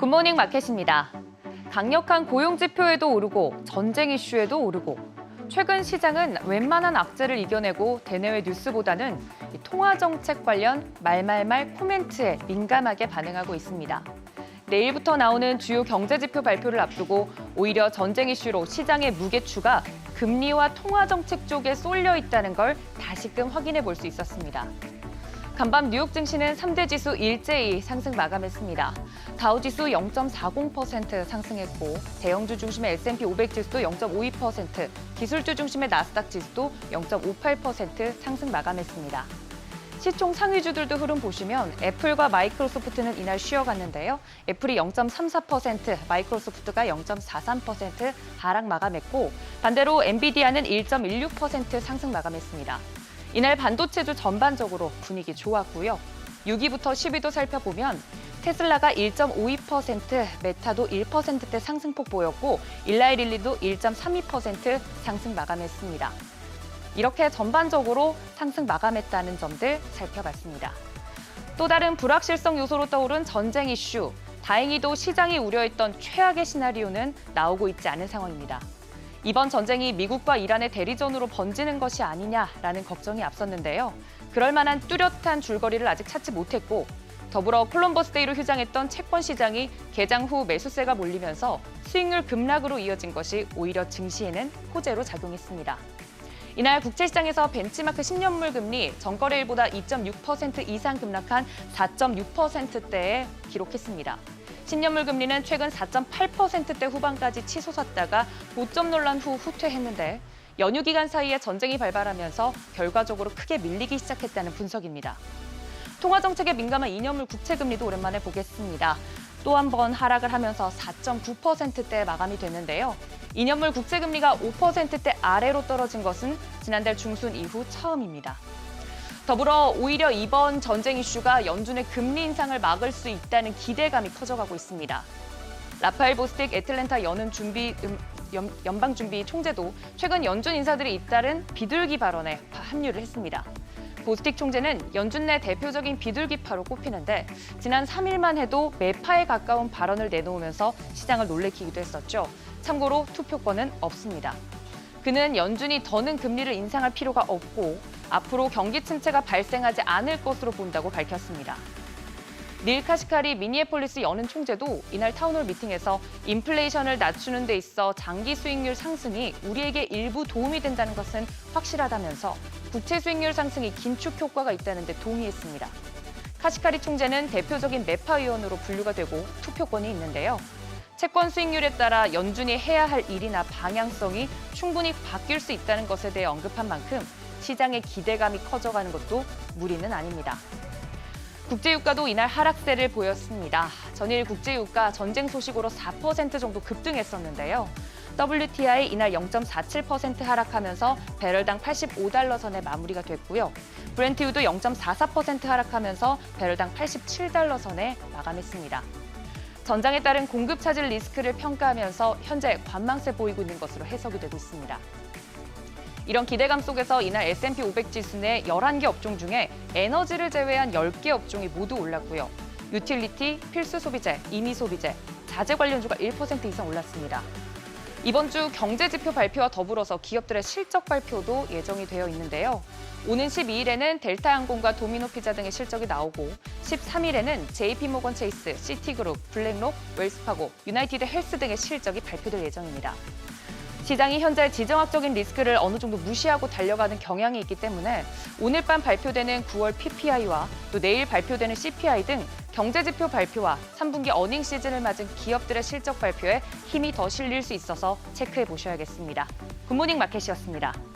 굿모닝 마켓입니다. 강력한 고용 지표에도 오르고 전쟁 이슈에도 오르고 최근 시장은 웬만한 악재를 이겨내고 대내외 뉴스보다는 통화 정책 관련 말말말 코멘트에 민감하게 반응하고 있습니다. 내일부터 나오는 주요 경제 지표 발표를 앞두고 오히려 전쟁 이슈로 시장의 무게추가 금리와 통화 정책 쪽에 쏠려 있다는 걸 다시금 확인해 볼 수 있었습니다. 간밤 뉴욕 증시는 3대 지수 일제히 상승 마감했습니다. 다우지수 0.40% 상승했고 대형주 중심의 S&P 500 지수도 0.52%, 기술주 중심의 나스닥 지수도 0.58% 상승 마감했습니다. 시총 상위주들도 흐름 보시면 애플과 마이크로소프트는 이날 쉬어갔는데요. 애플이 0.34%, 마이크로소프트가 0.43% 하락 마감했고 반대로 엔비디아는 1.16% 상승 마감했습니다. 이날 반도체주 전반적으로 분위기 좋았고요. 6위부터 10위도 살펴보면 테슬라가 1.52%, 메타도 1%대 상승폭 보였고 일라이릴리도 1.32% 상승 마감했습니다. 이렇게 전반적으로 상승 마감했다는 점들 살펴봤습니다. 또 다른 불확실성 요소로 떠오른 전쟁 이슈, 다행히도 시장이 우려했던 최악의 시나리오는 나오고 있지 않은 상황입니다. 이번 전쟁이 미국과 이란의 대리전으로 번지는 것이 아니냐라는 걱정이 앞섰는데요. 그럴 만한 뚜렷한 줄거리를 아직 찾지 못했고 더불어 콜럼버스데이로 휴장했던 채권 시장이 개장 후 매수세가 몰리면서 수익률 급락으로 이어진 것이 오히려 증시에는 호재로 작용했습니다. 이날 국채시장에서 벤치마크 10년물 금리 전거래일보다 2.6% 이상 급락한 4.6%대에 기록했습니다. 10년물 금리는 최근 4.8%대 후반까지 치솟았다가 고점 논란 후 후퇴했는데 연휴 기간 사이에 전쟁이 발발하면서 결과적으로 크게 밀리기 시작했다는 분석입니다. 통화정책에 민감한 2년물 국채금리도 오랜만에 보겠습니다. 또 한 번 하락을 하면서 4.9%대에 마감이 됐는데요. 2년물 국채금리가 5%대 아래로 떨어진 것은 지난달 중순 이후 처음입니다. 더불어 오히려 이번 전쟁 이슈가 연준의 금리 인상을 막을 수 있다는 기대감이 커져가고 있습니다. 라파엘 보스틱 애틀랜타 연방준비 총재도 최근 연준 인사들이 잇따른 비둘기 발언에 합류를 했습니다. 보스틱 총재는 연준 내 대표적인 비둘기파로 꼽히는데 지난 3일만 해도 매파에 가까운 발언을 내놓으면서 시장을 놀래키기도 했었죠. 참고로 투표권은 없습니다. 그는 연준이 더는 금리를 인상할 필요가 없고 앞으로 경기 침체가 발생하지 않을 것으로 본다고 밝혔습니다. 닐 카시카리 미니애폴리스 연은 총재도 이날 타운홀 미팅에서 인플레이션을 낮추는 데 있어 장기 수익률 상승이 우리에게 일부 도움이 된다는 것은 확실하다면서 국채 수익률 상승이 긴축 효과가 있다는 데 동의했습니다. 카시카리 총재는 대표적인 매파 의원으로 분류가 되고 투표권이 있는데요. 채권 수익률에 따라 연준이 해야 할 일이나 방향성이 충분히 바뀔 수 있다는 것에 대해 언급한 만큼 시장의 기대감이 커져가는 것도 무리는 아닙니다. 국제유가도 이날 하락세를 보였습니다. 전일 국제유가 전쟁 소식으로 4% 정도 급등했었는데요. WTI 이날 0.47% 하락하면서 배럴당 85달러 선에 마무리가 됐고요. 브렌트유도 0.44% 하락하면서 배럴당 87달러 선에 마감했습니다. 전장에 따른 공급 차질 리스크를 평가하면서 현재 관망세 보이고 있는 것으로 해석이 되고 있습니다. 이런 기대감 속에서 이날 S&P 500 지수 내 11개 업종 중에 에너지를 제외한 10개 업종이 모두 올랐고요. 유틸리티, 필수 소비재, 임의 소비재, 자재 관련주가 1% 이상 올랐습니다. 이번 주 경제 지표 발표와 더불어서 기업들의 실적 발표도 예정이 되어 있는데요. 오는 12일에는 델타항공과 도미노피자 등의 실적이 나오고 13일에는 JP모건 체이스, 시티그룹, 블랙록, 웰스파고, 유나이티드 헬스 등의 실적이 발표될 예정입니다. 시장이 현재 지정학적인 리스크를 어느 정도 무시하고 달려가는 경향이 있기 때문에 오늘 밤 발표되는 9월 PPI와 또 내일 발표되는 CPI 등 경제지표 발표와 3분기 어닝 시즌을 맞은 기업들의 실적 발표에 힘이 더 실릴 수 있어서 체크해 보셔야겠습니다. 굿모닝 마켓이었습니다.